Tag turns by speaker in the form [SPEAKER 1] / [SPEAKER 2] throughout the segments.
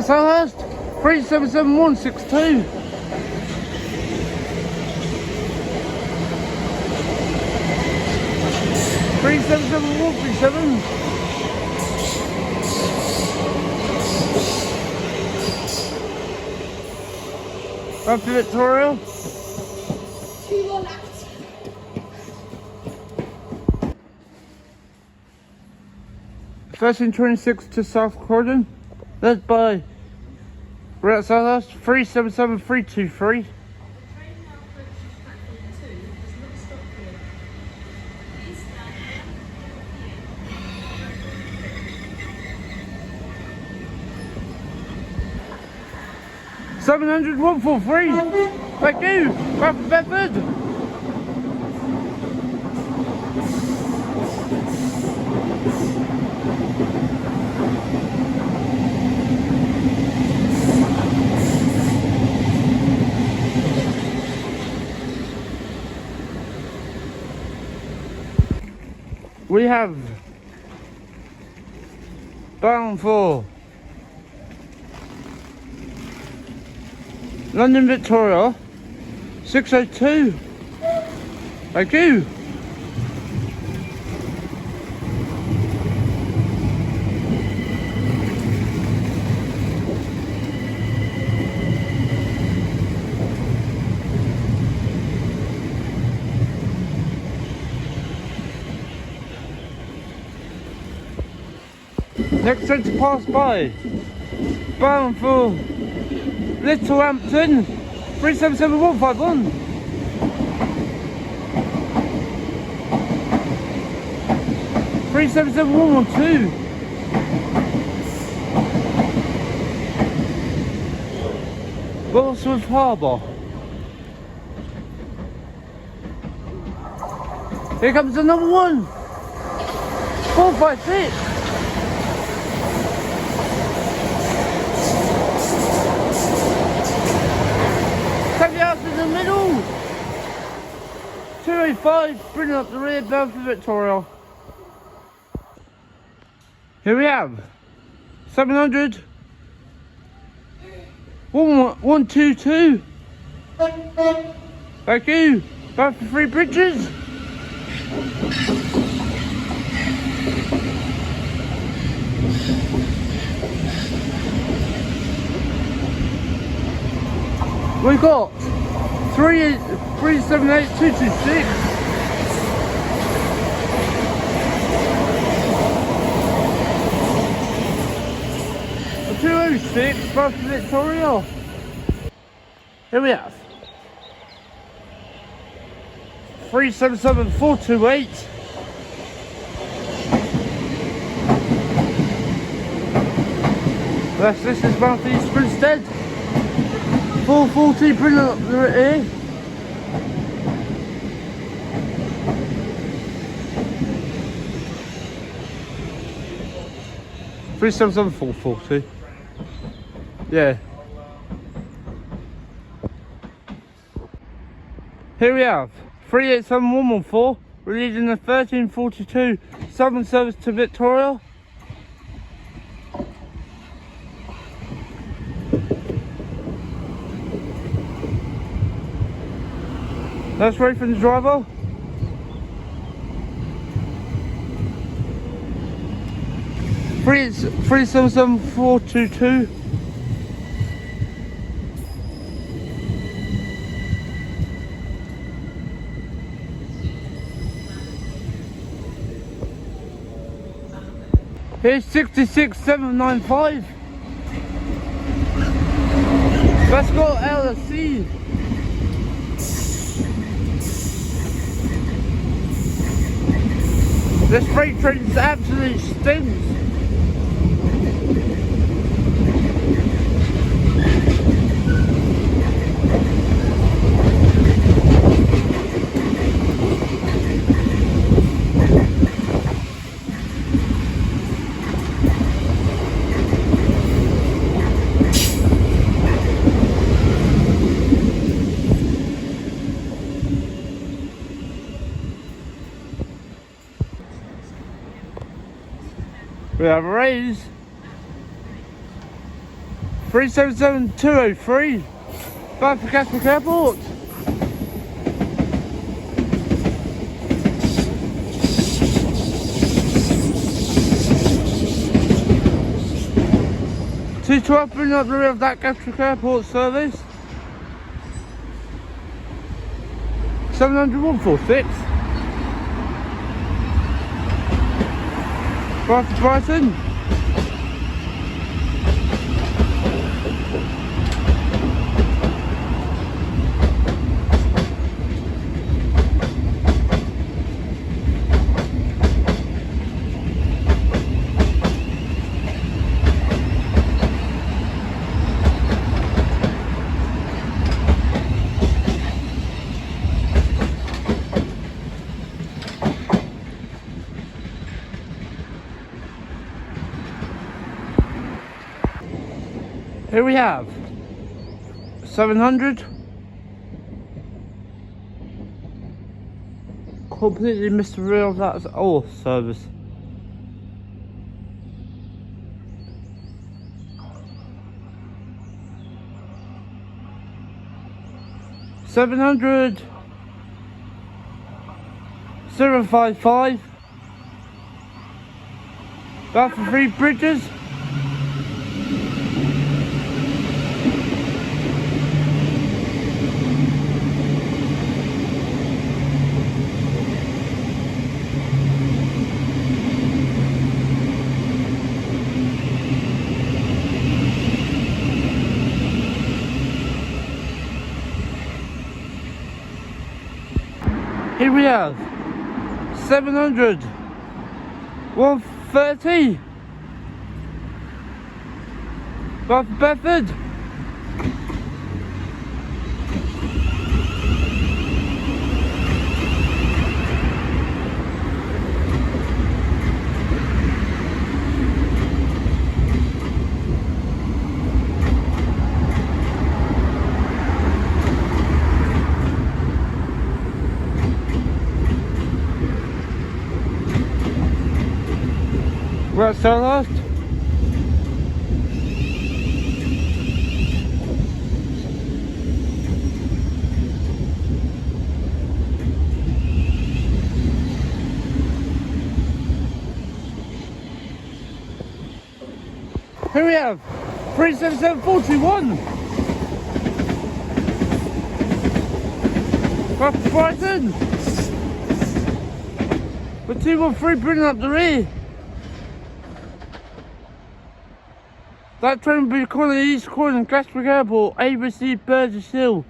[SPEAKER 1] Selhurst 377162. Three seven seven one three seven. Up to Victoria.
[SPEAKER 2] 2 more left.
[SPEAKER 1] First and 26 to South Croydon. Led by we're at Selhurst 377323. $700 143. Thank you. Back from Bedford. We have bound for London Victoria 602. Thank you. Next train to pass by, bound for Littlehampton 377151. Three seven seven one one two. Bolsworth Harbour. Here comes another one. 456. In the middle, 285, bringing up the rear, bound for Victoria. Here we have 700 122. Thank you, bound for Three Bridges. We got 378226. A 206 bound for Victoria. Here we have 377428. This is bound for East Grinstead. 440, bring up the rear. Three seven seven 440. Yeah. Here we have 387114. We're leading the 1342 Southern service to Victoria. That's right from the driver. Three 377422. Here's 66795. Let's go LSC. This freight train is absolutely stinks. We have a raise 377203. Bound for Gatwick Airport. To bring up the rear of that Gatwick Airport service. 700-146. Bound for Brighton. Here we have 700. Completely missed the rear of that service. 700 055. Bound for Three Bridges. Here we have 700 130. Bound for Bedford. We're at Selhurst. Here we have 37741. Back to Brighton. With 213 bringing up the rear. That train will be calling East Croydon, Gatwick Airport, ABC, Burgess Hill,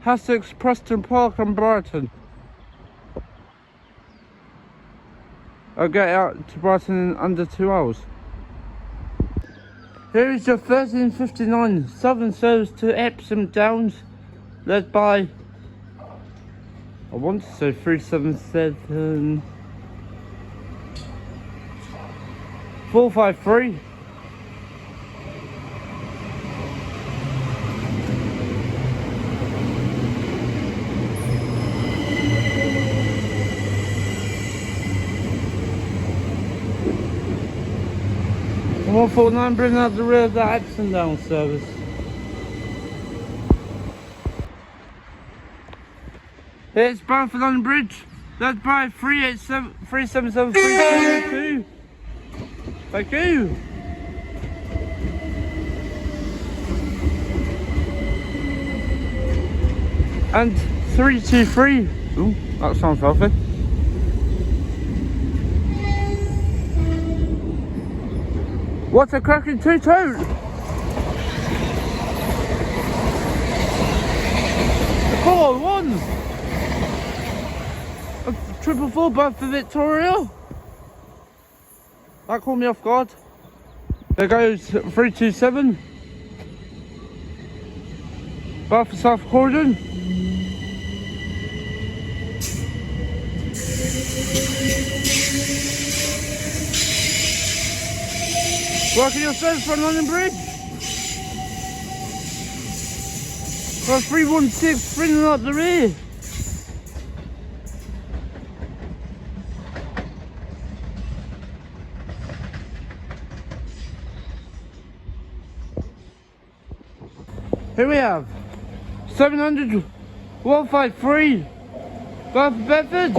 [SPEAKER 1] Hassocks, Preston Park and Brighton. I'll get out to Brighton in under 2 hours. Here is your 1359 Southern service to Epsom Downs, led by, I want to say 377 453. And 149 bringing out the rear of that Epsom Downs service. It's bound for London Bridge, led by 377 Thank you. And 323. Ooh, that sounds healthy. What a cracking toot-toot! A 401! A 444 bound for Victoria. That caught me off guard. There goes 327. Bound for South Croydon. Working your service from London Bridge. Got 316 bringing up the rear. Here we have 700 153 Bath Bedford.